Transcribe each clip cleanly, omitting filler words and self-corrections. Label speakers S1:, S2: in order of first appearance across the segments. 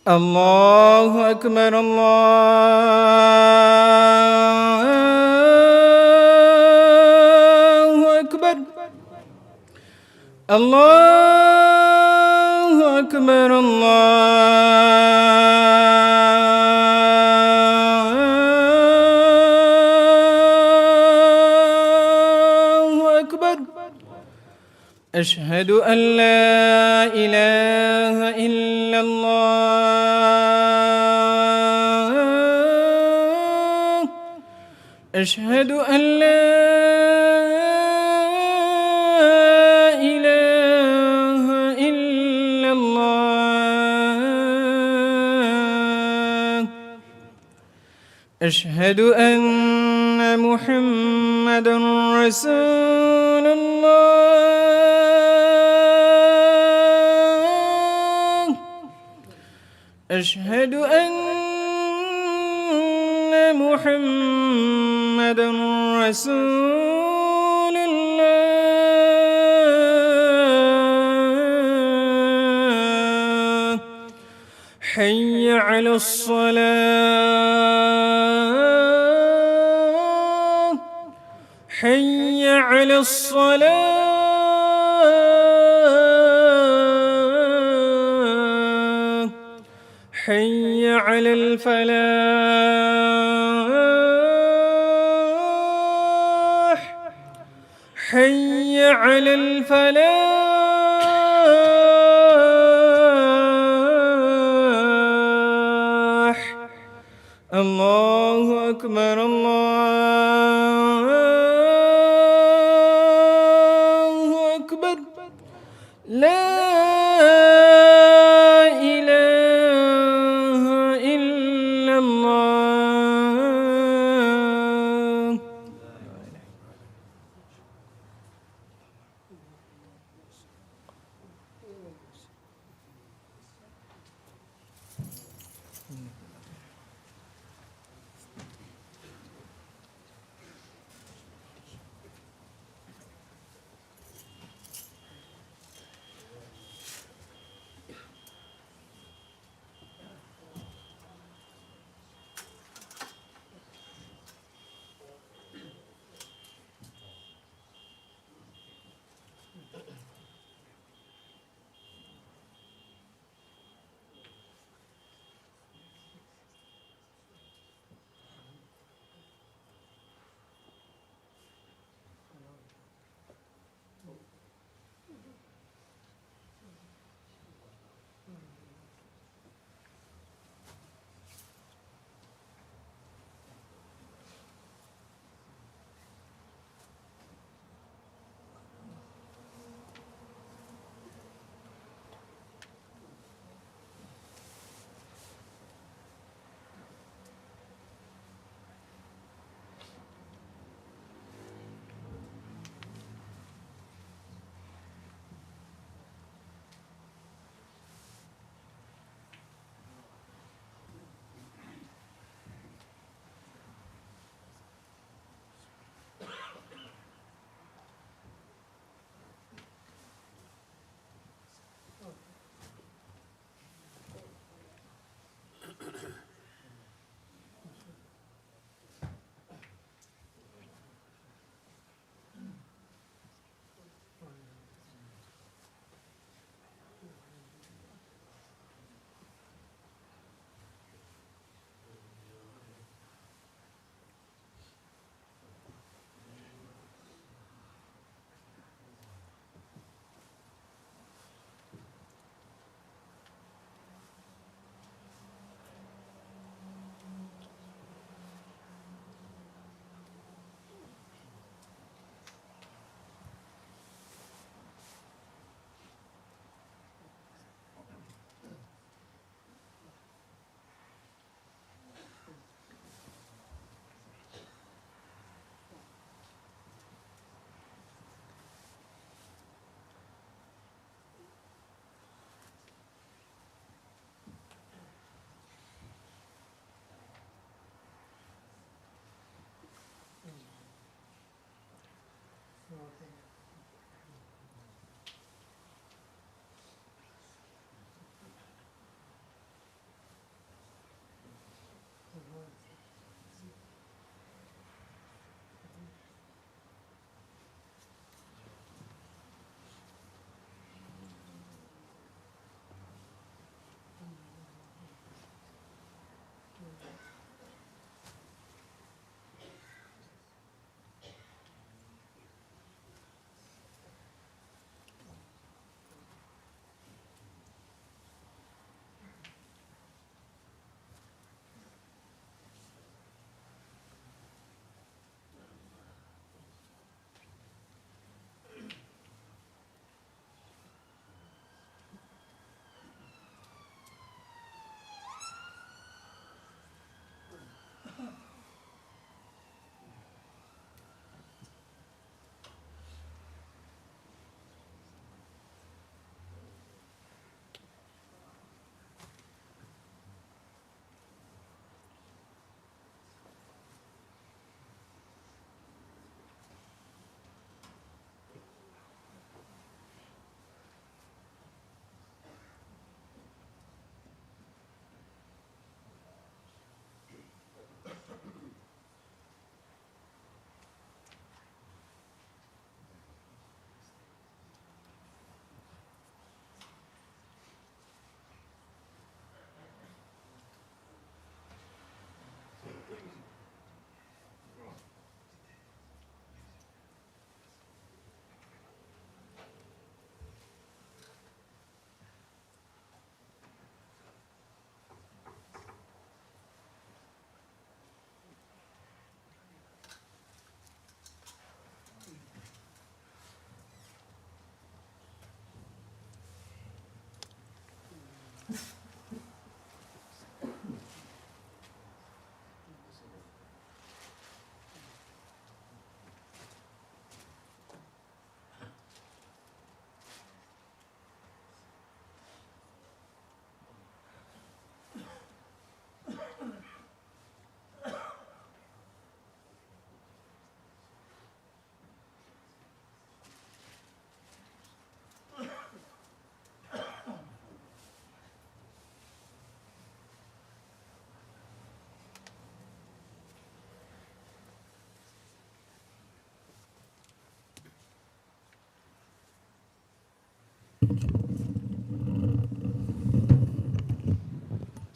S1: الله أكبر الله أكبر الله أكبر الله أكبر أشهد أن لا إله إلا الله أشهد أن لا إله إلا الله أشهد أن محمدًا رسول الله أشهد أن محمدًا رسول الله حي على الصلاة حي على الصلاة حي على الفلاح حي على الفلاح الله أكبر الله أكبر لا إله إلا الله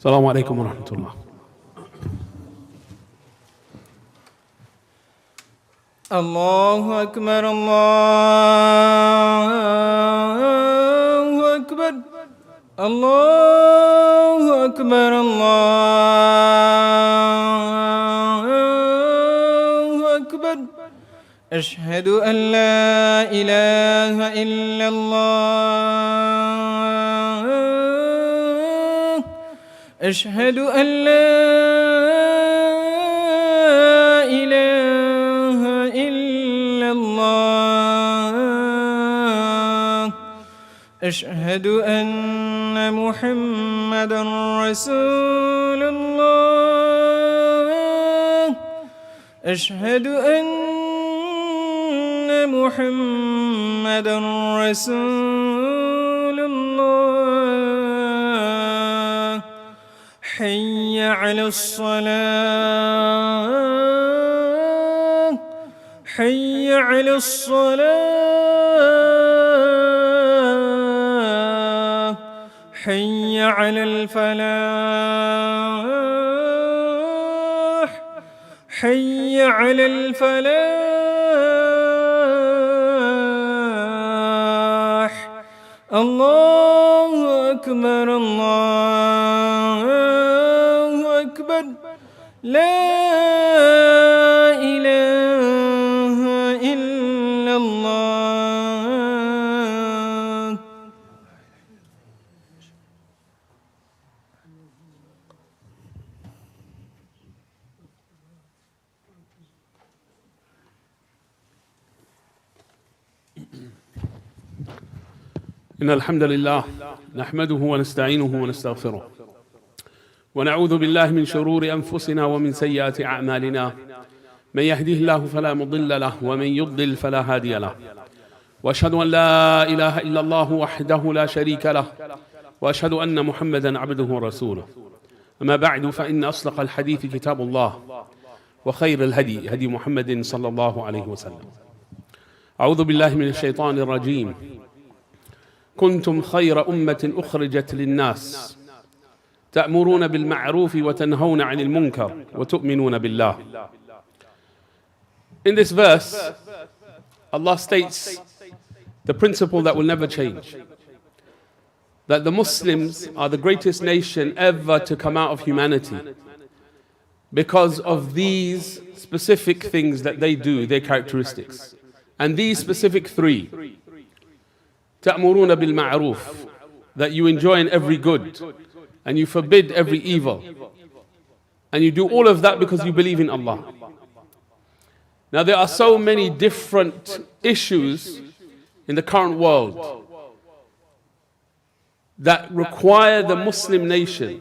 S2: السلام عليكم ورحمة الله.
S1: الله أكبر الله أكبر الله أكبر الله أكبر أشهد أن لا إله إلا الله أشهد أن لا إله إلا الله أشهد أن محمدا رسول الله أشهد أن محمدا رسول الله حي على الصلاة حي على الصلاة حي على الفلاح حي على الفلاح الله أكبر الله أكبر لا إله إلا الله.
S2: إن الحمد لله نحمده ونستعينه ونستغفره ونعوذ بالله من شرور أنفسنا ومن سيئات أعمالنا من يهده الله فلا مضل له ومن يضلل فلا هادي له وأشهد أن لا إله إلا الله وحده لا شريك له وأشهد أن محمدا عبده ورسوله. أما بعد فإن أصدق الحديث كتاب الله وخير الهدي هدي محمد صلى الله عليه وسلم. أعوذ بالله من الشيطان الرجيم. كنتم خير أمة أخرجت للناس تأمرون بالمعروف وتنهون عن المنكر وتؤمنون بالله. In this verse, Allah states the principle that will never change, that the Muslims are the greatest nation ever to come out of humanity because of these specific things that they do, their characteristics. And these specific three: تأمرون بالمعروف, that you enjoin every good and you forbid every evil, and you do all of that because you believe in Allah. Now there are so many different issues in the current world that require the Muslim nation,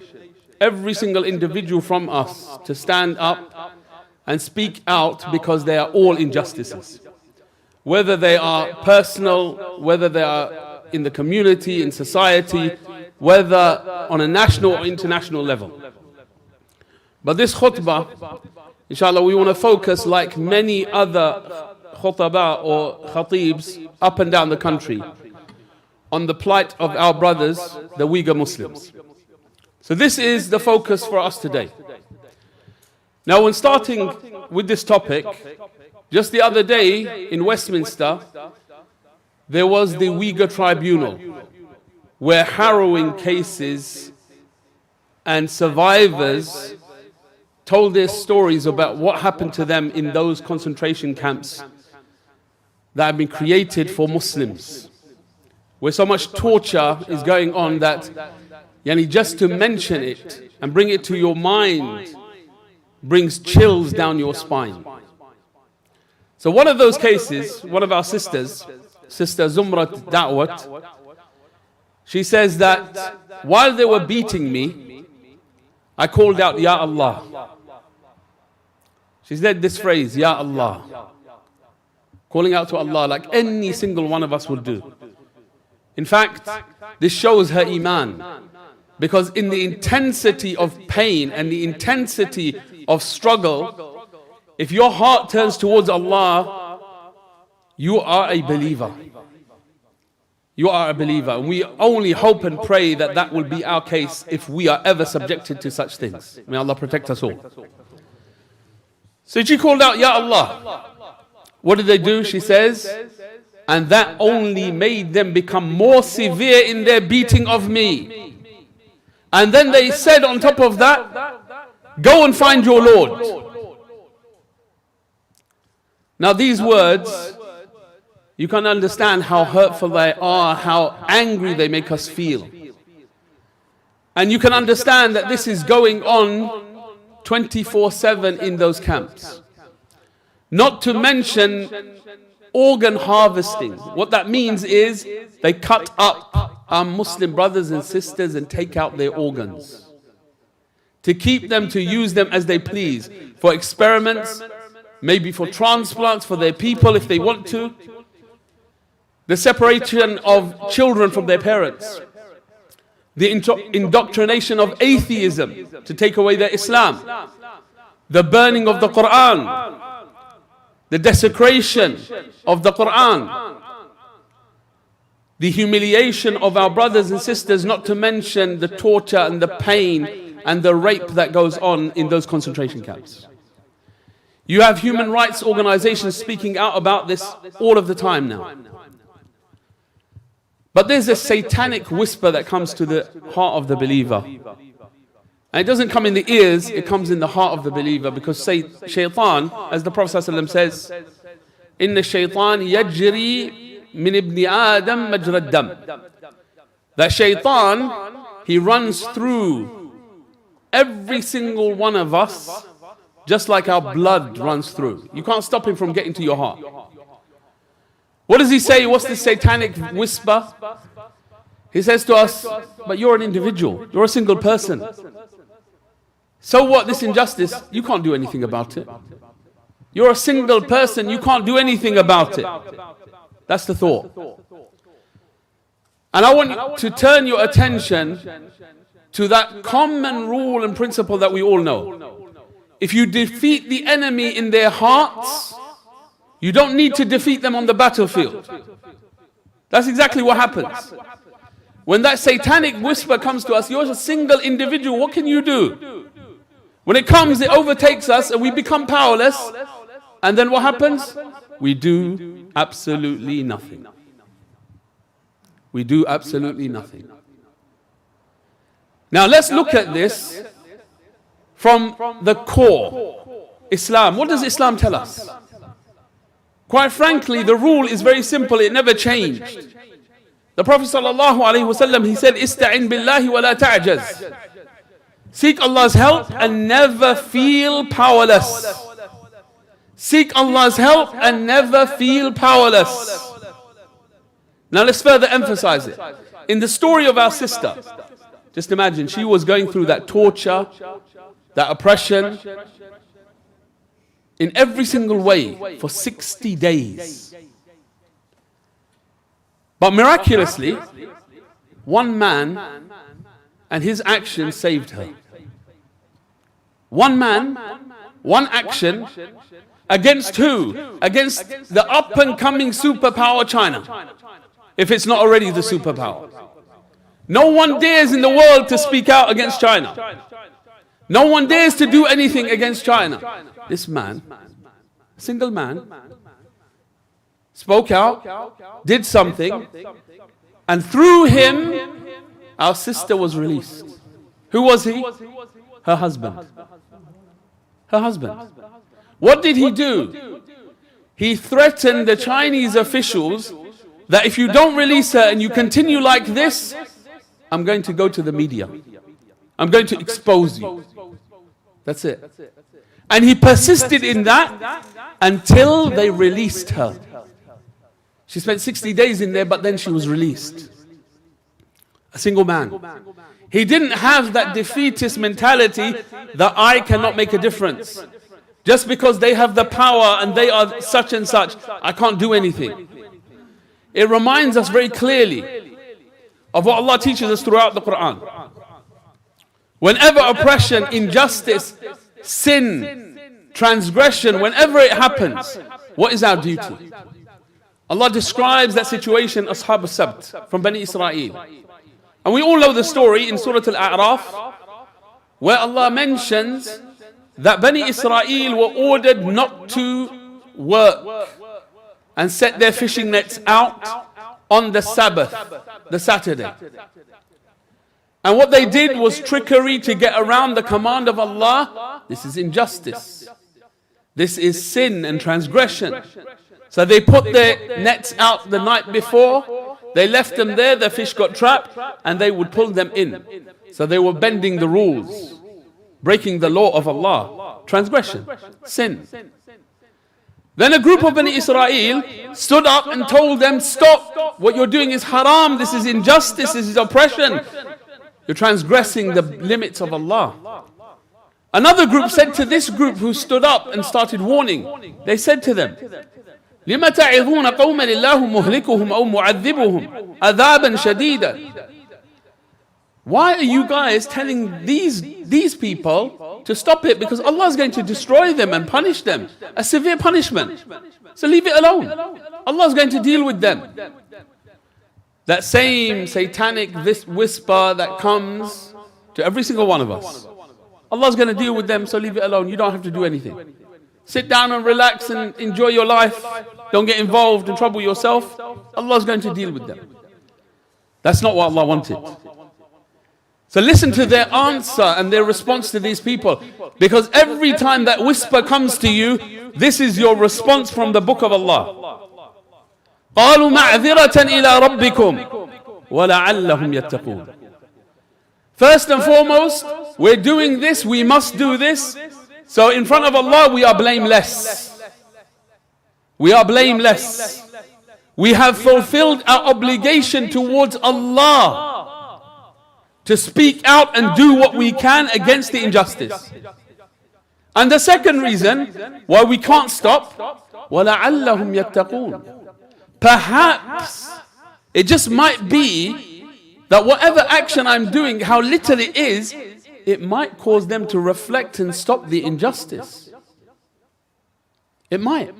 S2: every single individual from us, to stand up and speak out, because they are all injustices. Whether they are personal, whether they are in the community, in society, whether on a national or international level. But this khutbah, inshallah, we want to focus, like many other khutbah or khatibs up and down the country, on the plight of our brothers, the Uyghur Muslims. So this is the focus for us today. Now, when starting with this topic, just the other day in Westminster, there was the Uyghur Tribunal, where harrowing cases and survivors told their stories about what happened to them in those concentration camps that have been created for Muslims, where so much torture is going on that, just to mention it and bring it to your mind brings chills down your spine. So one of those cases, one of our sisters, Sister Zumrat Da'wat, she says that while they were beating me, I called out, Ya Allah. She said this phrase, Ya Allah. Calling out to Allah like any single one of us would do. In fact, this shows her iman. Because in the intensity of pain and the intensity of struggle, if your heart turns towards Allah, you are a believer. you are a believer. And we only hope and pray that that will be our case if we are ever subjected to such things. May Allah protect us all. So she called out, Ya Allah. What did they do? She says, and that only made them become more severe in their beating of me. And then they said on top of that, go and find your Lord. Now these words, you can understand how hurtful they are, how angry they make us feel. And you can understand that this is going on 24/7 in those camps. Not to mention organ harvesting. What that means is they cut up our Muslim brothers and sisters and take out their organs to keep them, to use them as they please, for experiments, maybe for transplants for their people if they want to. The separation of children from their parents. The indoctrination of atheism to take away their Islam. The burning of the Quran. The desecration of the Quran. The humiliation of our brothers and sisters, not to mention the torture and the pain and the rape that goes on in those concentration camps. You have human rights organizations speaking out about this all of the time now. But there's a satanic whisper that comes to the heart of the believer. And it doesn't come in the ears, it comes in the heart of the believer, because shaitan, as the Prophet ﷺ says, Inna shaitan yajri min ibn Adam majra dam. That shaitan, he runs through every single one of us, just like our blood runs through. You can't stop him from getting to your heart. What does he say? What's the satanic whisper? He says to us, but you're an individual, you're a single person. So what, this injustice, you can't do anything about it. You're a single person, you can't do anything about it. That's the thought. And I want you to turn your attention to that common rule and principle that we all know. If you defeat the enemy in their hearts, you don't need to defeat them on the battlefield. That's exactly what happens. When that satanic whisper comes to us, you're a single individual, what can you do? When it comes, it overtakes us and we become powerless. And then what happens? We do absolutely nothing. We do absolutely nothing. Now let's look at this from the core. Islam. What does Islam tell us? Quite frankly, the rule is very simple. It never changed. The Prophet ﷺ, he said, Ista'in billahi wa la ta'jaz. Seek Allah's help and never feel powerless. Seek Allah's help and never feel powerless. Now let's further emphasize it. In the story of our sister, just imagine, she was going through that torture, that oppression, in every single way for 60 days. But miraculously, one man and his action saved her. One man, one action, against who? Against the up and coming superpower China. If it's not already the superpower. No one dares in the world to speak out against China. No one dares to do anything against China. This man, single man, spoke out, did something, and through him, our sister was released. Who was he? Her husband. Her husband. What did he do? He threatened the Chinese officials that if you don't release her and you continue like this, I'm going to go to the media. I'm going to expose you. That's it. And he persisted in that until they released her. She spent 60 days in there, but then she was released. A single man. He didn't have that defeatist mentality that I cannot make a difference. Just because they have the power and they are such and such, I can't do anything. It reminds us very clearly of what Allah teaches us throughout the Quran. Whenever oppression, injustice, sin, transgression, whenever it happens, what is our duty? Allah describes that situation, Ashab al-Sabt, from Bani Israel. And we all know the story in Surah Al-A'raf, where Allah mentions that Bani Israel were ordered not to work and set their fishing nets out on the Sabbath, the Saturday. And what they did was trickery to get around the command of Allah. This is injustice. This is sin and transgression. So they put their nets out the night before, they left them there, the fish got trapped, and they would pull them in. So they were bending the rules, breaking the law of Allah. Transgression, sin. Then a group of Bani Israel stood up and told them, stop, what you're doing is haram, this is injustice, this is oppression. You're transgressing the limits of Allah. Another group said to this group who stood up and started warning, they said to them, لِمَ تَعِظُونَ قَوْمًا اللَّهُ مُهْلِكُهُمْ أَوْ مُعَذِّبُهُمْ عَذَابًا شَدِيدًا. Why are you guys telling these people to stop it? Because Allah is going to destroy them and punish them. A severe punishment. So leave it alone. Allah is going to deal with them. That same satanic whisper that comes to every single one of us. Allah is going to deal with them, so leave it alone. You don't have to do anything. Sit down and relax and enjoy your life. Don't get involved and trouble yourself. Allah is going to deal with them. That's not what Allah wanted. So listen to their answer and their response to these people. Because every time that whisper comes to you, this is your response from the book of Allah. قَالُوا مَعْذِرَةً إِلَىٰ رَبِّكُمْ وَلَعَلَّهُمْ يَتَّقُونَ. First and foremost, we're doing this, we must do this. So in front of Allah, we are blameless. We are blameless. We have fulfilled our obligation towards Allah to speak out and do what we can against the injustice. And the second reason why we can't stop, وَلَعَلَّهُمْ يَتَّقُونَ. Perhaps it just might be that whatever action I'm doing, how little it is, it might cause them to reflect and stop the injustice. It might.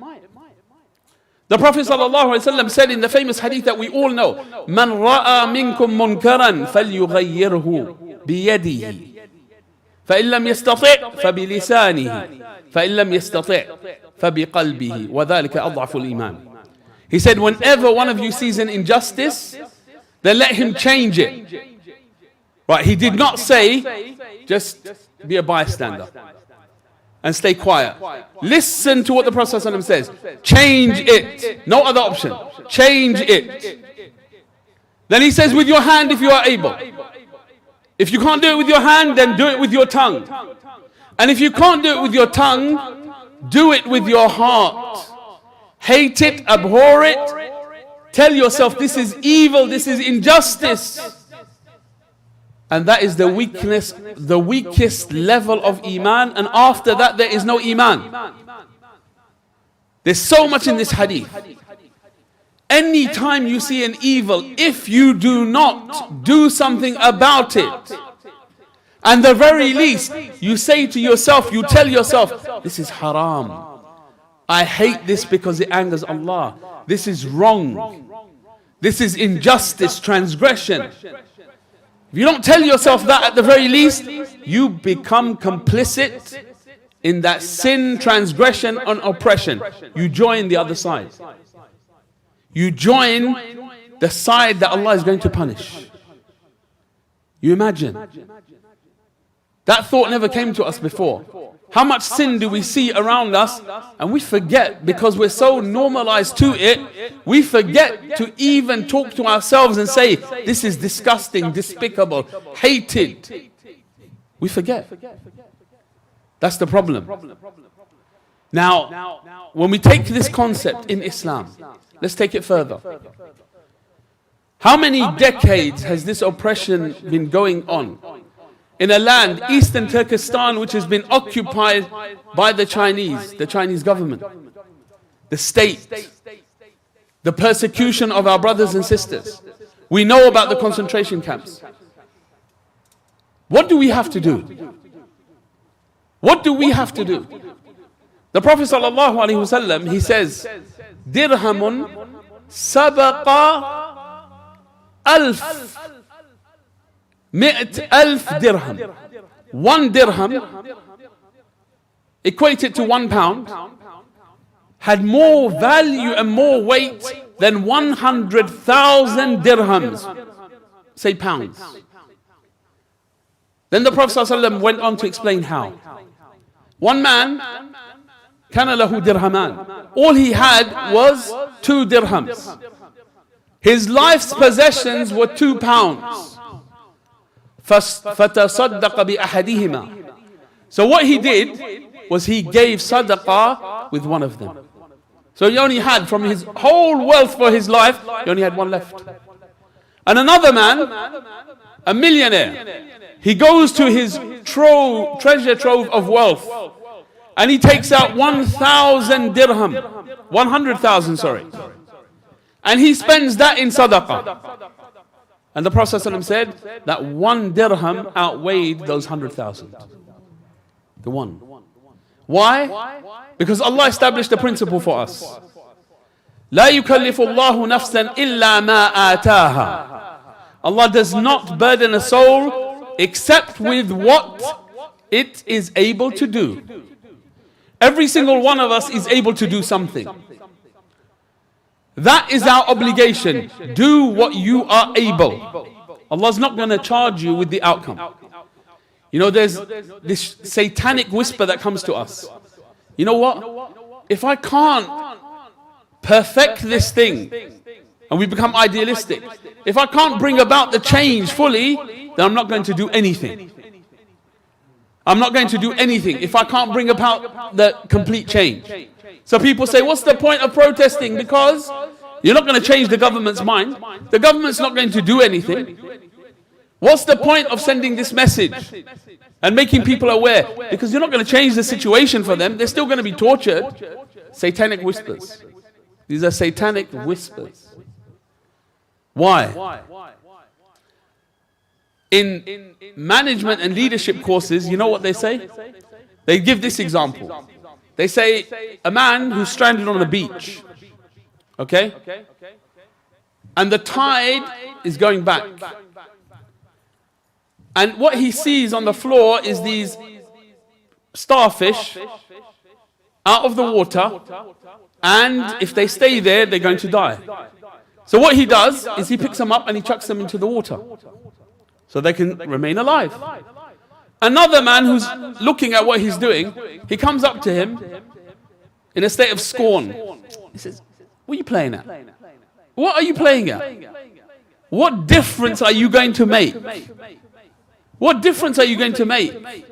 S2: The Prophet ﷺ said in the famous hadith that we all know, مَنْ رَأَى مِنْكُمْ مُنْكَرًا فَلْيُغَيِّرْهُ بِيَدِهِ فَإِنْ لَمْ يَسْتَطِعْ فَبِلِسَانِهِ فَإِنْ لَمْ يَسْتَطِعْ فَبِقَلْبِهِ وَذَلِكَ أَضْعَفُ الْإِيمَانِ. He said, whenever one of you sees an injustice, then let him change it. Right, he did not say, just be a bystander and stay quiet. Listen to what the Prophet ﷺ says. Change it. No other option. Change it. Then he says, with your hand if you are able. If you can't do it with your hand, then do it with your tongue. And if you can't do it with your tongue, do it with your heart. Hate it, abhor it. Tell yourself this is evil, this is injustice. And that is the weakest level of Iman. And after that there is no Iman. There's so much in this hadith. Anytime you see an evil, if you do not do something about it, and the very least, you say to yourself, you tell yourself, this is haram. I hate this because it angers Allah. This is wrong. This is injustice, transgression. If you don't tell yourself that at the very least, you become complicit in that sin, transgression, and oppression. You join the other side. You join the side that Allah is going to punish. You imagine. That thought never came to us before. How much sin do we see around us, and we forget, because we're so normalized to it, we forget to even talk to ourselves and say, this is disgusting, despicable, hated. We forget. That's the problem. Now, when we take this concept in Islam, let's take it further. How many decades has this oppression been going on? In a land, Eastern Turkestan, which has been occupied by the Chinese government, the state, the persecution of our brothers and sisters. We know about the concentration camps. What do we have to do? What do we have to do? The Prophet ﷺ, he says, dirhamun سبق 100,000 dirham. 1 dirham, equated to £1, had more value and more weight than 100,000 dirhams. Say pounds. Then the Prophet ﷺ went on to explain how. One man, كان له dirhaman. All he had was 2 dirhams. His life's possessions were 2 pounds. فتصدق بأحدهما. So what he did was he gave sadaqah with one of them. So he only had, from his whole wealth for his life, he only had one left. And another man, a millionaire, he goes to his treasure trove of wealth, and he takes out 1,000 dirham, 100,000, sorry, and he spends that in sadaqah. And the Prophet ﷺ said that 1 dirham outweighed those 100,000. The one. Why? Because Allah established a principle for us. لا يكلف الله نفسا إلا ما آتاها. Allah does not burden a soul except with what it is able to do. Every single one of us is able to do something. That is our obligation. Do what you are able. Allah's not going to charge you with the outcome. You know, there's this satanic whisper that comes to us. You know what? If I can't perfect this thing, and we become idealistic, if I can't bring about the change fully, then I'm not going to do anything. I'm not going to do anything if I can't bring about the complete change. So people say, what's the point of protesting? Because you're not going to change the government's mind. The government's not going to do anything. What's the point of sending this message and making people aware? Because you're not going to change the situation for them. They're still going to be tortured. Satanic whispers. These are satanic whispers. Why? In management and leadership courses, you know what they say? They give this example. They say a man who's stranded on a beach, okay? And the tide is going back. And what he sees on the floor is these starfish out of the water, and if they stay there, they're going to die. So what he does is he picks them up and he chucks them into the water so they can remain alive. Another man who's looking at what he's doing, he comes up to him in a state of scorn. He says, what are you playing at? What are you playing at? What difference are you going to make? What difference are you going to make?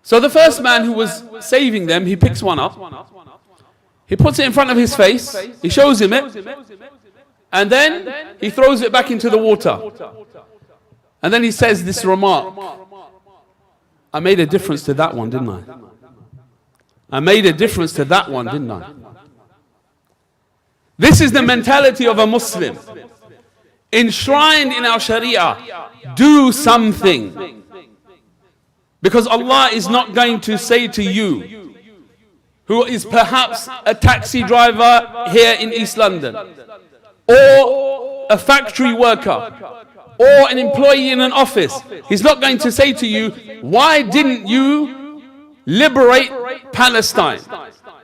S2: So the first man who was saving them, he picks one up. He puts it in front of his face. He shows him it. And then he throws it back into the water. And then he says this remark. I made a difference to that one, didn't I? I made a difference to that one, didn't I? This is the mentality of a Muslim. Enshrined in our Sharia. Do something. Because Allah is not going to say to you, who is perhaps a taxi driver here in East London, or a factory worker, or an employee in an office, he's not going to say to you, why didn't you liberate Palestine,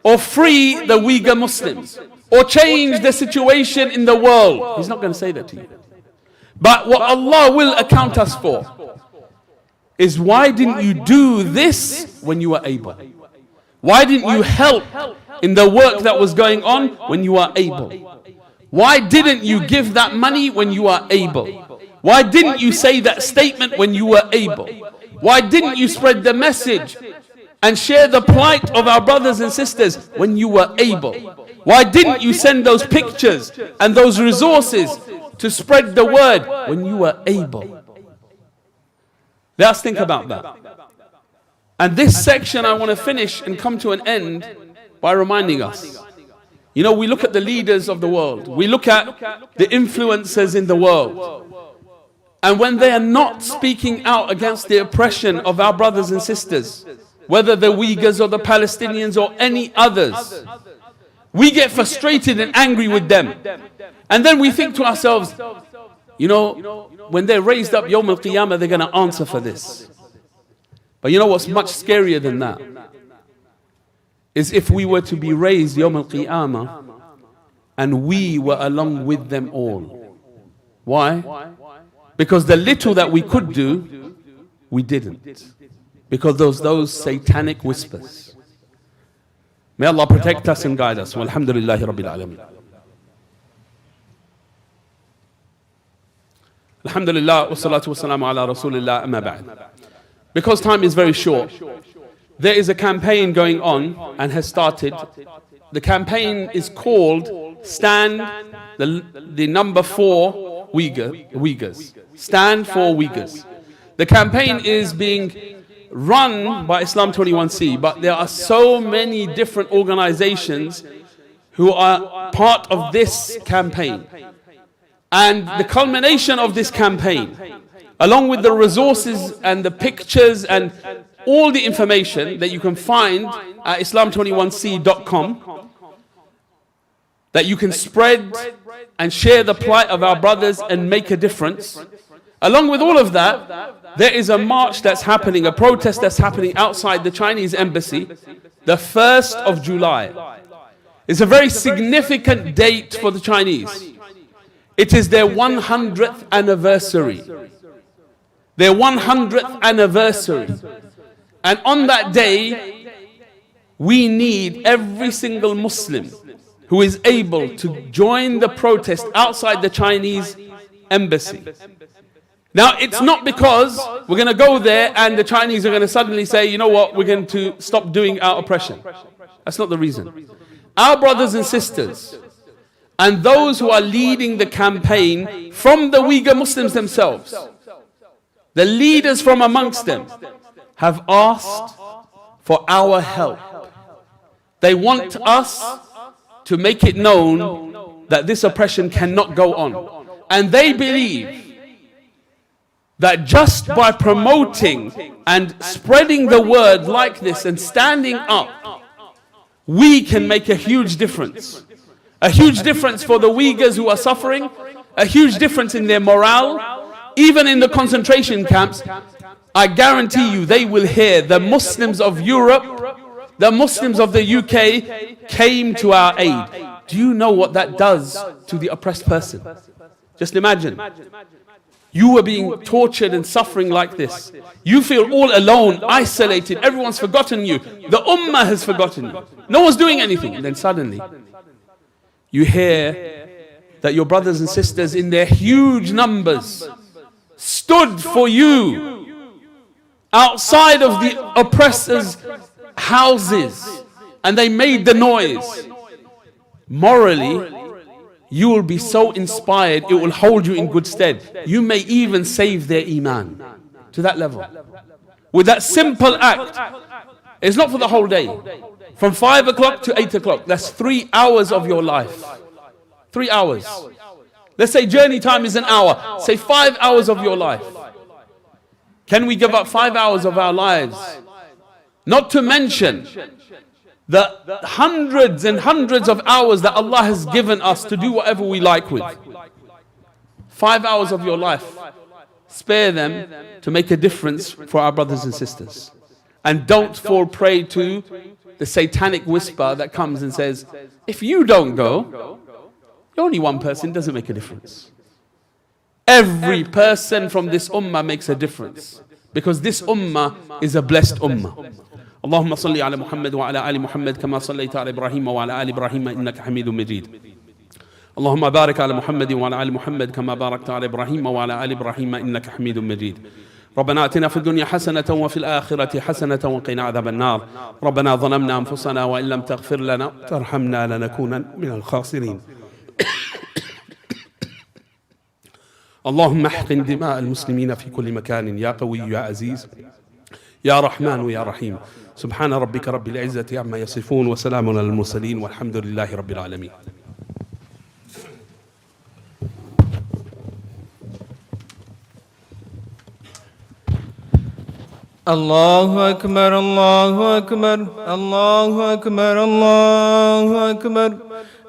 S2: or free the Uyghur Muslims, or change the situation in the world? He's not going to say that to you. But what Allah will account us for is, why didn't you do this when you were able? Why didn't you help in the work that was going on when you are able? Why didn't you give that money when you are able? Why didn't you say that statement when you were able? Why didn't you spread the message and share the plight of our brothers and sisters when you were able? Why didn't you send those pictures and those resources to spread the word when you were able? Let's think about that. And this section I want to finish and come to an end by reminding us. You know, we look at the leaders of the world. We look at the influencers in the world. And when they are not speaking out against the oppression of our brothers and sisters, whether the Uyghurs or the Palestinians or any others, We get frustrated and angry with them. And then we think to ourselves, you know, when they're raised up Yawm al-Qiyamah, they're going to answer for this. But you know what's much scarier than that? Is if we were to be raised Yawm al-Qiyamah and we were along with them all. Why? Because the little that we could do, we didn't. Because those satanic whispers. May Allah protect us and guide us. Walhamdulillahi Rabbil Alameen. Alhamdulillah, wassalatu wassalamu ala Rasulillah, amma ba'd. Because time is very short, there is a campaign going on and has started. The campaign is called Stand the number 4 Uyghurs. Stand for Uyghurs. The campaign is being run by Islam 21C, but there are so many different organizations who are part of this campaign. And the culmination of this campaign, along with the resources and the pictures and all the information that you can find at islam21c.com, that you can spread and share the plight of our brothers and make a difference. Along with all of that, there is a march that's happening, a protest that's happening outside the Chinese embassy, the 1st of July. It's a very significant date for the Chinese. It is their 100th anniversary. Their 100th anniversary. And on that day, we need every single Muslim who is able to join the protest outside the Chinese embassy. Now, it's not because we're going to go there and the Chinese are going to suddenly say, you know what, we're going to stop doing our oppression. That's not the reason. Our brothers and sisters and those who are leading the campaign from the Uyghur Muslims themselves, the leaders from amongst them, have asked for our help. They want us to make it known that this oppression cannot go on. And they believe that just by promoting and spreading the word like this and standing up, we can make a huge difference. A huge difference for the Uyghurs who are suffering, a huge difference in their morale. Even in the concentration camps, I guarantee you they will hear the Muslims of Europe, the Muslims of the UK came to our aid. Do you know what that does to the oppressed person? Just imagine. You were being tortured and suffering like this. You feel all alone, isolated. Everyone's forgotten you. The ummah has forgotten you. No one's doing anything. And then suddenly, you hear that your brothers and sisters in their huge numbers stood for you outside of the oppressors' houses. And they made the noise. Morally, you will be so inspired, it will hold you in good stead. You may even save their iman to that level. With that simple act, it's not for the whole day. From 5 o'clock to 8 o'clock, that's 3 hours of your life. 3 hours. Let's say journey time is an hour. Say 5 hours of your life. Can we give up 5 hours of our lives? Not to mention the hundreds and hundreds of hours that Allah has given us to do whatever we like with. 5 hours of your life, spare them to make a difference for our brothers and sisters. And don't fall prey to the satanic whisper that comes and says, if you don't go, you're only one person, doesn't make a difference. Every person from this ummah makes a difference. Because this ummah is a blessed ummah. اللهم صل على محمد وعلى آل محمد كما صليت على إبراهيم وعلى آل إبراهيم إنك حميد مجيد اللهم بارك على محمد وعلى آل محمد كما باركت على إبراهيم وعلى آل إبراهيم إنك حميد مجيد ربنا آتنا في الدنيا حسنة وفي الآخرة حسنة وقنا عذاب النار ربنا ظلمنا أنفسنا وإن لم تغفر لنا ترحمنا لنكونن من الخاسرين اللهم احقن دماء المسلمين في كل مكان يا قوي يا عزيز يا رحمن يا رحيم سبحان ربك رب العزة عما يصفون وسلام على المرسلين والحمد لله رب العالمين.
S1: الله أكبر الله أكبر الله أكبر الله أكبر.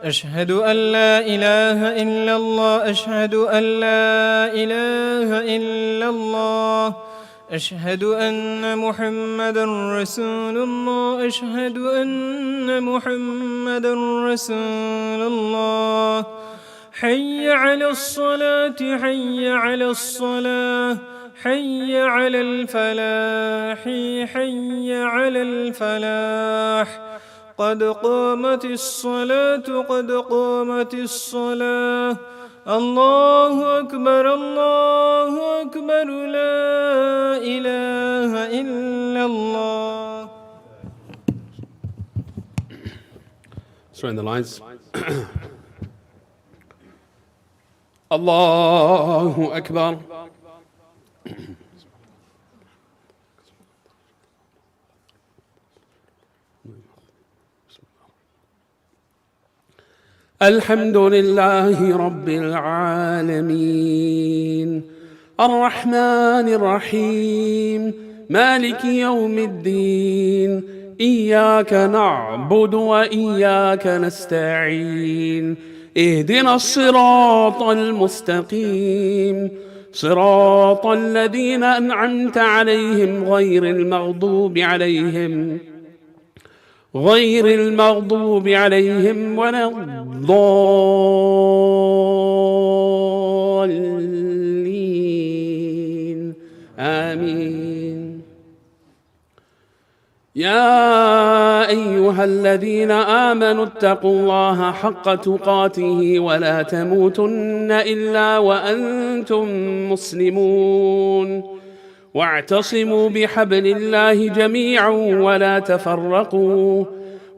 S1: أشهد أن لا إله إلا الله أشهد أن لا إله إلا الله أشهد أن محمدا رسول الله أشهد أن محمدا رسول الله. حي على الصلاة حي على الصلاة حي على الفلاح حي على الفلاح. قد قامت الصلاة قد قامت الصلاة. الله أكبر الله أكبر لا إله إلا الله.
S2: Surrender the lines. الله أكبر. الحمد لله رب العالمين الرحمن الرحيم مالك يوم الدين إياك نعبد وإياك نستعين اهدنا الصراط المستقيم صراط الذين أنعمت عليهم غير المغضوب عليهم ولا الضالين آمين. يا أيها الذين آمنوا اتقوا الله حق تقاته ولا تموتن إلا وأنتم مسلمون واعتصموا بحبل الله جميعا ولا تفرقوا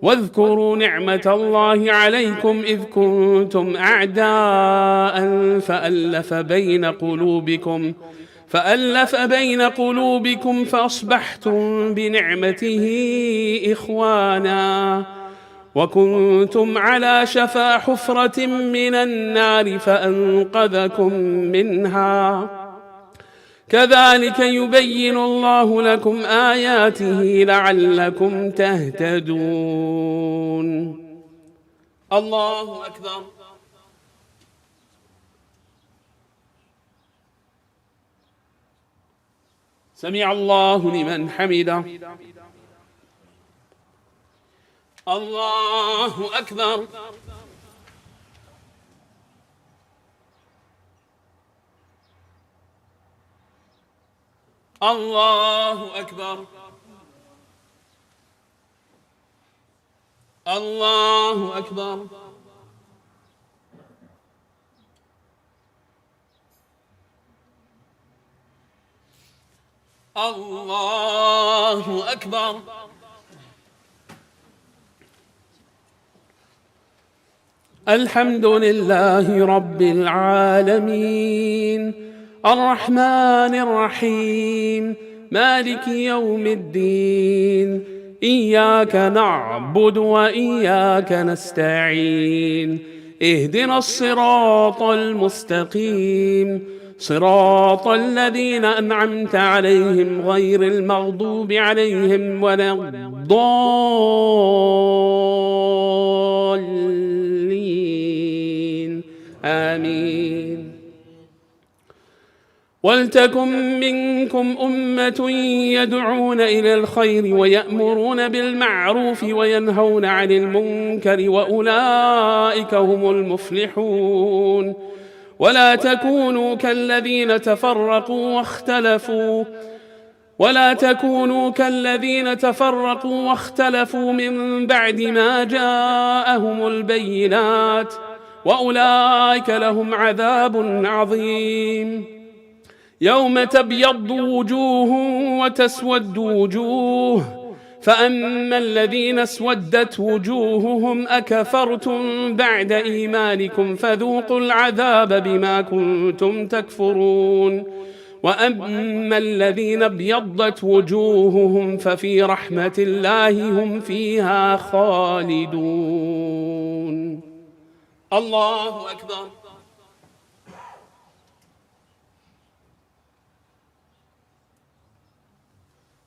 S2: واذكروا نعمة الله عليكم إذ كنتم أعداء فألف بين قلوبكم فأصبحتم بنعمته إخوانا وكنتم على شفا حفرة من النار فأنقذكم منها كذلك يبين الله لكم آياته لعلكم تهتدون. الله أكبر. سمع الله لمن حمده. الله أكبر. الله أكبر. الله أكبر. الله أكبر. الحمد لله رب العالمين الرحمن الرحيم مالك يوم الدين إياك نعبد وإياك نستعين اهدنا الصراط المستقيم صراط الذين أنعمت عليهم غير المغضوب عليهم ولا الضالين آمين. ولتكن منكم أمة يدعون إلى الخير ويأمرون بالمعروف وينهون عن المنكر وأولئك هم المفلحون. ولا تكونوا كالذين تفرقوا واختلفوا من بعد ما جاءهم البينات وأولئك لهم عذاب عظيم. يوم تبيض وجوه وتسود وجوه فأما الذين اسودت وجوههم أكفرتم بعد إيمانكم فذوقوا العذاب بما كنتم تكفرون. وأما الذين ابيضت وجوههم ففي رحمة الله هم فيها خالدون. الله أكبر.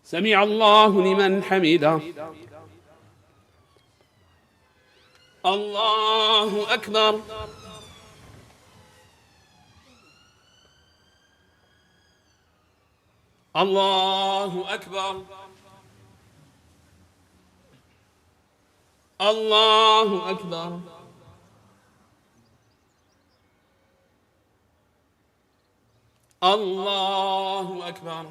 S2: سمع الله لمن حمده. الله أكبر. الله أكبر. الله أكبر. الله أكبر.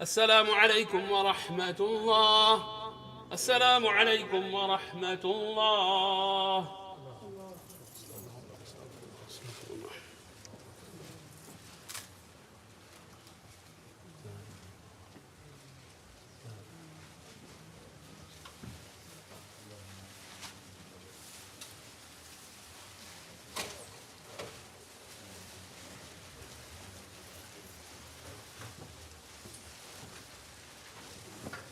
S2: السلام عليكم ورحمة الله. السلام عليكم ورحمة الله.